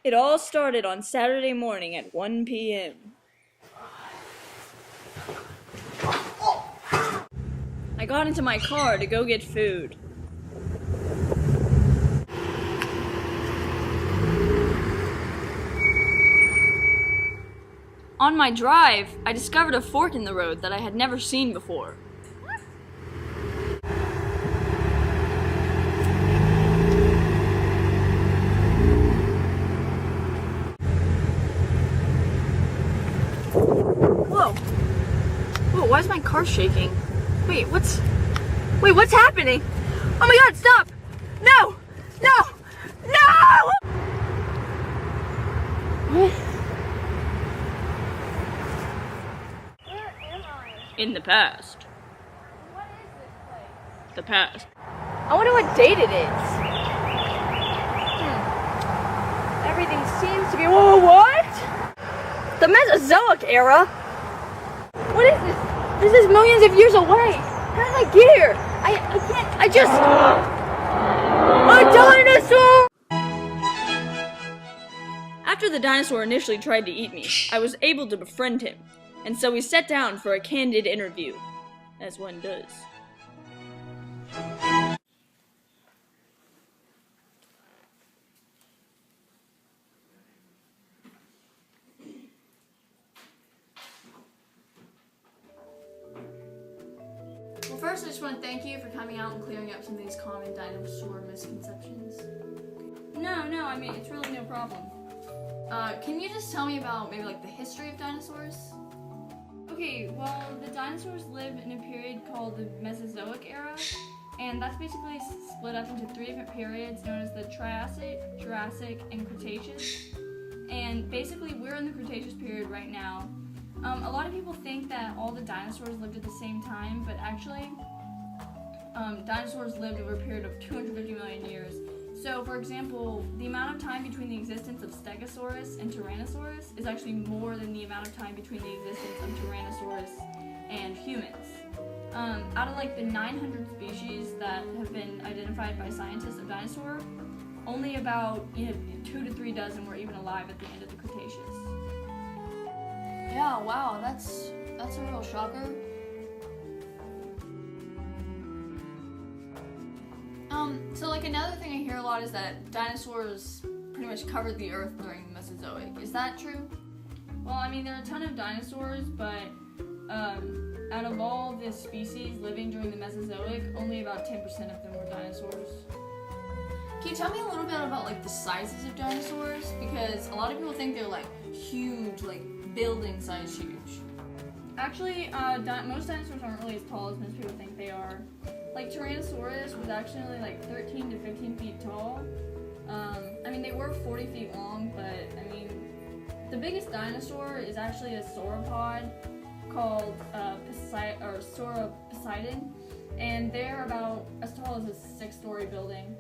It all started on Saturday morning at 1 p.m. I got into my car to go get food. On my drive, I discovered a fork in the road that I had never seen before. Whoa! Whoa, why is my car shaking? Wait, what's happening? Oh my god, stop! No! No! No! Where am I? In the past. What is this place? The past. I wonder what date it is. Everything seems to be. Whoa, what? The Mesozoic era? What is this? This is millions of years away. How did I get here? I can't. A dinosaur! After the dinosaur initially tried to eat me, I was able to befriend him, and so we sat down for a candid interview, as one does. Well, first I just want to thank you for coming out and clearing up some of these common dinosaur misconceptions. No, I mean, it's really no problem. Can you just tell me about maybe like the history of dinosaurs? Okay, well, the dinosaurs lived in a period called the Mesozoic era, and that's basically split up into three different periods known as the Triassic, Jurassic, and Cretaceous. And basically, we're in the Cretaceous period right now. A lot of people think that all the dinosaurs lived at the same time, but actually, dinosaurs lived over a period of 250 million years. So, for example, the amount of time between the existence of Stegosaurus and Tyrannosaurus is actually more than the amount of time between the existence of Tyrannosaurus and humans. Out of like the 900 species that have been identified by scientists of dinosaur, only about 2 to 3 dozen were even alive at the end of the Cretaceous. Yeah, wow, that's a real shocker. So like another thing I hear a lot is that dinosaurs pretty much covered the earth during the Mesozoic. Is that true? Well, I mean, there are a ton of dinosaurs, but out of all the species living during the Mesozoic, only about 10% of them were dinosaurs. Can you tell me a little bit about like the sizes of dinosaurs? Because a lot of people think they're like huge, like building size huge. Actually, most dinosaurs aren't really as tall as most people think they are. Like Tyrannosaurus was actually only like 13 to 15 feet tall. I mean, they were 40 feet long, but I mean, the biggest dinosaur is actually a sauropod called Sauroposeidon, and they're about as tall as a 6-story building.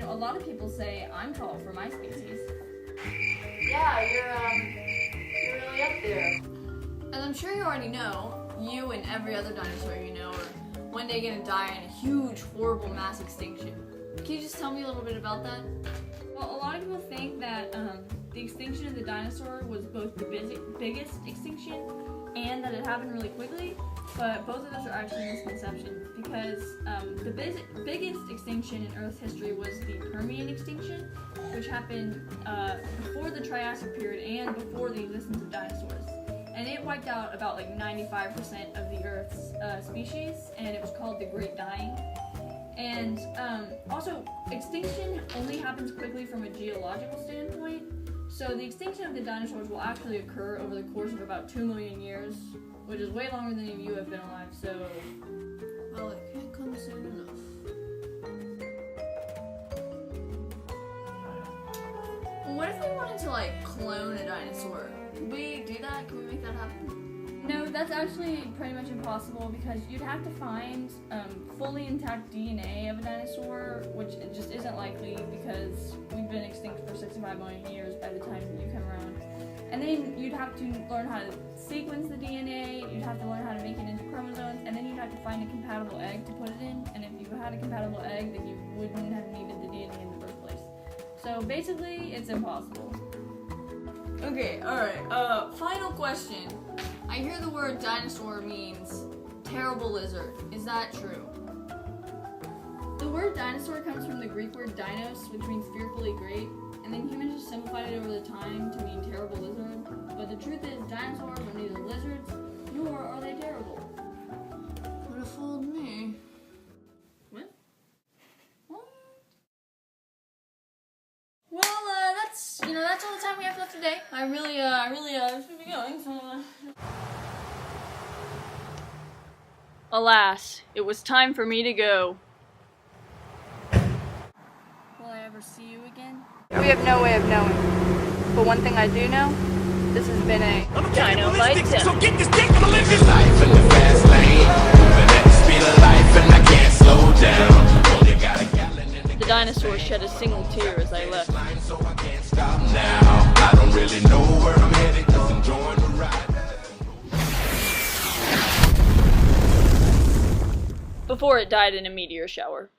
A lot of people say I'm tall for my species. Yeah, you're really up there. As I'm sure you already know, you and every other dinosaur you know are one day gonna die in a huge, horrible mass extinction. Can you just tell me a little bit about that? Well, a lot of people think that the extinction of the dinosaur was both the biggest extinction and that it happened really quickly, but both of those are actually misconceptions because the biggest extinction in Earth's history was the Permian extinction, which happened before the Triassic period and before the existence of dinosaurs. And it wiped out about like 95% of the Earth's species, and it was called the Great Dying. And also, extinction only happens quickly from a geological standpoint. So the extinction of the dinosaurs will actually occur over the course of about 2 million years, which is way longer than any of you have been alive, so... Well, it can't come soon enough. Well, what if we wanted to, like, clone a dinosaur? Can we do that? Can we make that happen? No, that's actually pretty much impossible because you'd have to find fully intact DNA of a dinosaur, which it just isn't likely because we've been extinct for 65 million years by the time you come around. And then you'd have to learn how to sequence the DNA, you'd have to learn how to make it into chromosomes, and then you'd have to find a compatible egg to put it in. And if you had a compatible egg, then you wouldn't have needed the DNA in the first place. So basically, it's impossible. Okay, alright. Final question. I hear the word dinosaur means terrible lizard. Is that true? The word dinosaur comes from the Greek word dinos, which means fearfully great, and then humans just simplified it over the time to mean terrible lizard. But the truth is, dinosaurs are neither lizards, nor are they terrible. Would have fooled me. What? Well, that's all the time we have left today. I really should be going, so, Alas, it was time for me to go. Will I ever see you again? We have no way of knowing. But one thing I do know, this has been a Dino Light Tip. So get this dick, I'ma live this life in the fast lane. Moving at the speed of life and I can't slow down. Only got a gallon in the The dinosaur shed a single tear as I left. line, so I can't stop now. I don't really know where I'm headed, just enjoying the ride. Before it died in a meteor shower.